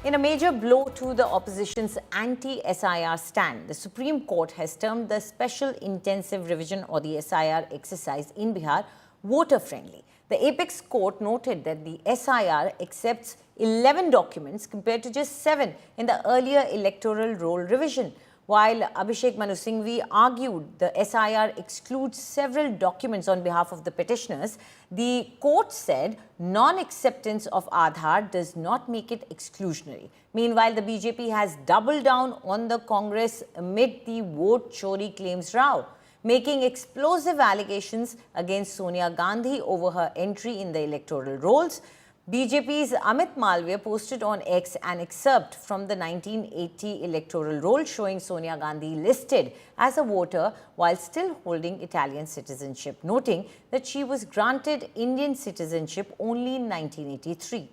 In a major blow to the opposition's anti-SIR stand, the Supreme Court has termed the Special Intensive Revision or the SIR exercise in Bihar voter-friendly. The apex court noted that the SIR accepts 11 documents compared to just 7 in the earlier electoral roll revision. While Abhishek Manu Singhvi argued the SIR excludes several documents on behalf of the petitioners, the court said non-acceptance of Aadhaar does not make it exclusionary. Meanwhile, the BJP has doubled down on the Congress amid the vote chori claims row, making explosive allegations against Sonia Gandhi over her entry in the electoral rolls. BJP's Amit Malviya posted on X an excerpt from the 1980 electoral roll showing Sonia Gandhi listed as a voter while still holding Italian citizenship, noting that she was granted Indian citizenship only in 1983.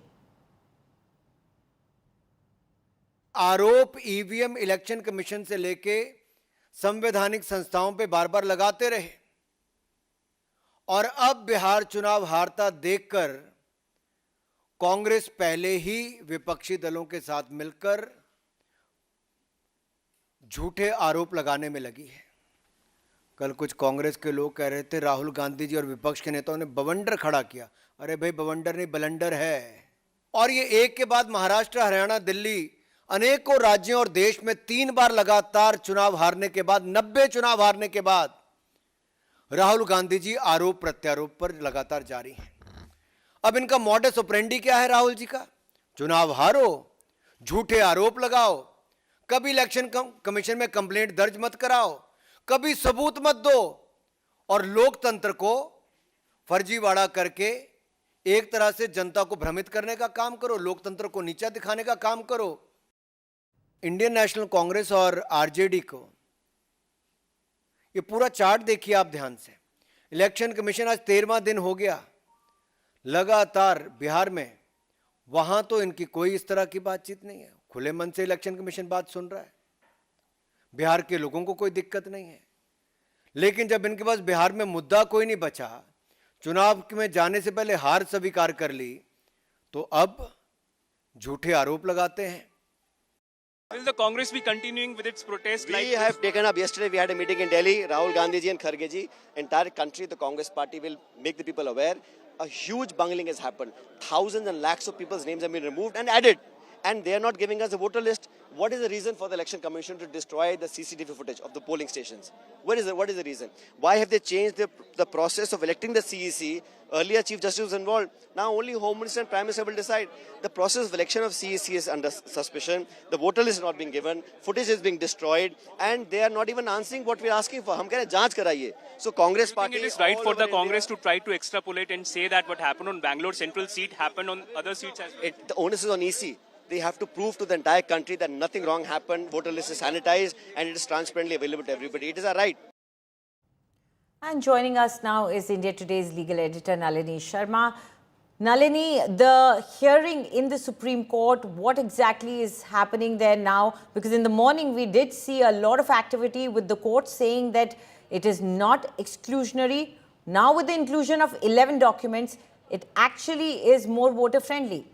आरोप EVM election commission से लेके संवैधानिक संस्थाओं पे बार-बार लगाते रहे और अब बिहार चुनाव हारता देखकर कांग्रेस पहले ही विपक्षी दलों के साथ मिलकर झूठे आरोप लगाने में लगी है। कल कुछ कांग्रेस के लोग कह रहे थे राहुल गांधी जी और विपक्ष के नेताओं ने बवंडर खड़ा किया। अरे भाई, बवंडर नहीं, बलंडर है। और ये एक के बाद महाराष्ट्र, हरियाणा, दिल्ली अनेकों राज्यों और देश में 3 बार लगातार चुनाव हारने के बाद, 90 चुनाव हारने के बाद राहुल गांधी जी आरोप प्रत्यारोप पर लगातार जारी हैं। अब इनका मॉडस ऑपरेंडी क्या है राहुल जी का? चुनाव हारो, झूठे आरोप लगाओ, कभी इलेक्शन कमीशन में कंप्लेंट दर्ज मत कराओ, कभी सबूत मत दो और लोकतंत्र को फर्जीवाड़ा करके एक तरह से जनता को भ्रमित करने का काम करो, लोकतंत्र को नीचा दिखाने का काम करो। इंडियन नेशनल कांग्रेस और आरजेडी को ये पूरा चार्ट देखिए आप ध्यान से। इलेक्शन कमीशन आज 13वां दिन हो गया लगातार बिहार में, वहां तो इनकी कोई इस तरह की बातचीत नहीं है। खुले मन से इलेक्शन कमीशन बात सुन रहा है, बिहार के लोगों को कोई दिक्कत नहीं है। लेकिन जब इनके पास बिहार में मुद्दा कोई नहीं बचा, चुनाव में जाने से पहले हार स्वीकार कर ली, तो अब झूठे आरोप लगाते हैं। Will the Congress be continuing with its protest? We have taken up yesterday. We had a meeting in Delhi. Rahul Gandhi ji and Kharge ji, entire country, the Congress party will make the people aware. A huge bungling has happened. Thousands and lakhs of people's names have been removed and added, and they are not giving us a voter list. What is the reason for the election commission to destroy the CCTV footage of the polling stations? What is the reason? Why have they changed the process of electing the CEC? Earlier Chief Justice was involved. Now only Home Minister and Prime Minister will decide. The process of election of CEC is under suspicion. The voter list is not being given. Footage is being destroyed, and they are not even answering what we are asking for. हम कह रहे हैं जांच कराइए. So Congress party. It is right for the Congress to try to extrapolate and say that what happened on Bangalore Central seat happened on other seats as well. The onus is on EC. They have to prove to the entire country that nothing wrong happened. Voter list is sanitized and it is transparently available to everybody. It is a right. And joining us now is India Today's legal editor Nalini Sharma. Nalini, the hearing in the Supreme Court, what exactly is happening there now? Because in the morning we did see a lot of activity with the court saying that it is not exclusionary. Now with the inclusion of 11 documents, it actually is more voter friendly.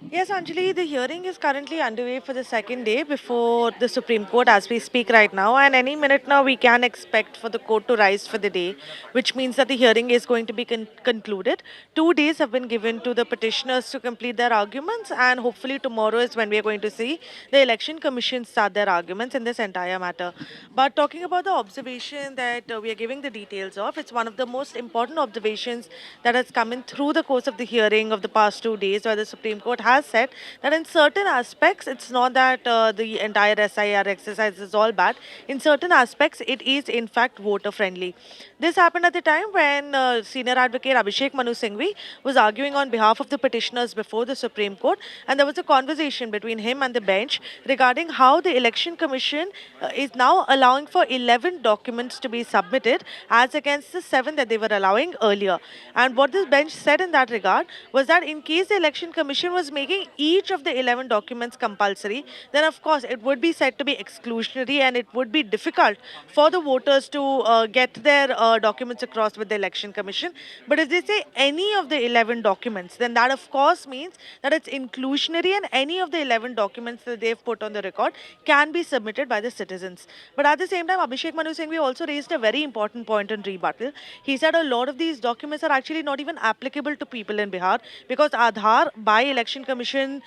Yes, Anjali, the hearing is currently underway for the second day before the Supreme Court as we speak right now, and any minute now we can expect for the court to rise for the day, which means that the hearing is going to be concluded. 2 days have been given to the petitioners to complete their arguments, and hopefully tomorrow is when we are going to see the Election Commission start their arguments in this entire matter. But talking about the observation that we are giving the details of, it's one of the most important observations that has come in through the course of the hearing of the past 2 days, where the Supreme Court has said that in certain aspects, it's not that the entire SIR exercise is all bad. In certain aspects, it is in fact voter friendly. This happened at the time when senior advocate Abhishek Manu Singhvi was arguing on behalf of the petitioners before the Supreme Court, and there was a conversation between him and the bench regarding how the Election Commission is now allowing for 11 documents to be submitted as against the 7 that they were allowing earlier. And what this bench said in that regard was that in case the Election Commission was making each of the 11 documents compulsory, then of course it would be said to be exclusionary, and it would be difficult for the voters to get their documents across with the Election Commission. But if they say any of the 11 documents, then that of course means that it's inclusionary, and any of the 11 documents that they've put on the record can be submitted by the citizens. But at the same time, Abhishek Manu Singhvi also raised a very important point in rebuttal. He said a lot of these documents are actually not even applicable to people in Bihar, because Aadhaar, by Election Commission's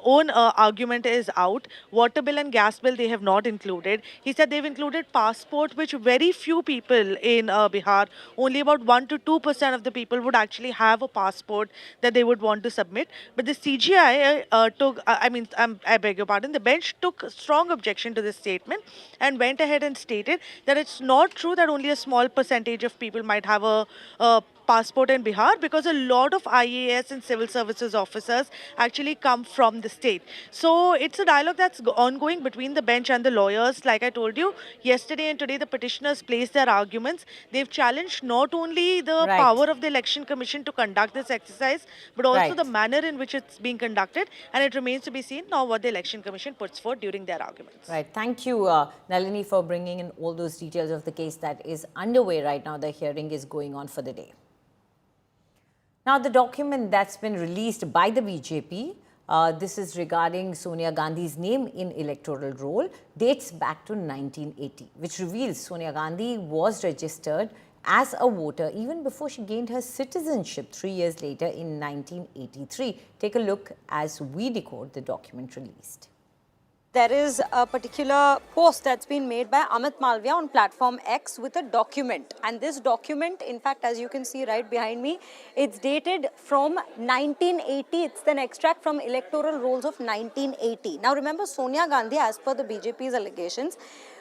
own argument, is out. Water bill and gas bill they have not included. He said they've included passport, which very few people in Bihar, only about 1 to 2% of the people would actually have a passport that they would want to submit. But the CGI I beg your pardon, the bench took strong objection to this statement and went ahead and stated that it's not true that only a small percentage of people might have a passport in Bihar, because a lot of IAS and civil services officers actually come from the state. So it's a dialogue that's ongoing between the bench and the lawyers. Like I told you, yesterday and today the petitioners placed their arguments. They've challenged not only the Right. power of the Election Commission to conduct this exercise, but also Right. the manner in which it's being conducted. And it remains to be seen now what the Election Commission puts forth during their arguments. Right. Thank you, Nalini, for bringing in all those details of the case that is underway right now. The hearing is going on for the day. Now, the document that's been released by the BJP, this is regarding Sonia Gandhi's name in electoral roll, dates back to 1980, which reveals Sonia Gandhi was registered as a voter even before she gained her citizenship 3 years later in 1983. Take a look as we decode the document released. There is a particular post that's been made by Amit Malviya on platform X with a document. And this document, in fact, as you can see right behind me, it's dated from 1980. It's an extract from electoral rolls of 1980. Now remember, Sonia Gandhi, as per the BJP's allegations,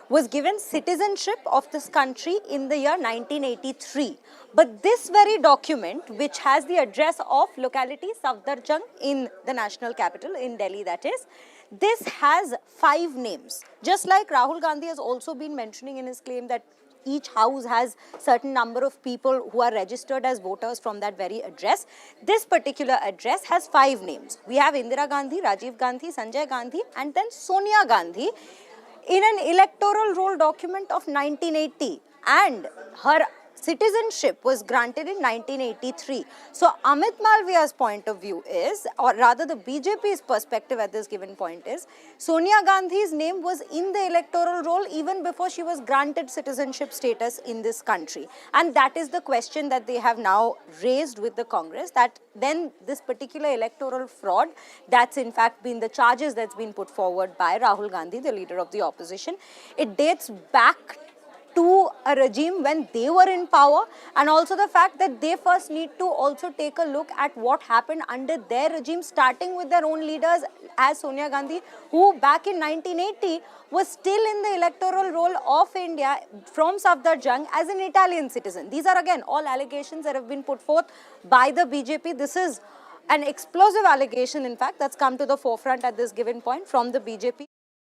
was given citizenship of this country in the year 1983. But this very document, which has the address of locality Safdarjung in the national capital, in Delhi that is, this has 5 names. Just like Rahul Gandhi has also been mentioning in his claim that each house has certain number of people who are registered as voters from that very address. This particular address has 5 names. We have Indira Gandhi, Rajiv Gandhi, Sanjay Gandhi, and then Sonia Gandhi in an electoral roll document of 1980, and her citizenship was granted in 1983. So Amit Malviya's point of view is, or rather the BJP's perspective at this given point is, Sonia Gandhi's name was in the electoral roll even before she was granted citizenship status in this country. And that is the question that they have now raised with the Congress, that then this particular electoral fraud, that's in fact been the charges that's been put forward by Rahul Gandhi, the leader of the opposition. It dates back to a regime when they were in power, and also the fact that they first need to also take a look at what happened under their regime, starting with their own leaders as Sonia Gandhi, who back in 1980 was still in the electoral roll of India from Safdarjung as an Italian citizen. These are again all allegations that have been put forth by the BJP. This is an explosive allegation, in fact, that's come to the forefront at this given point from the BJP.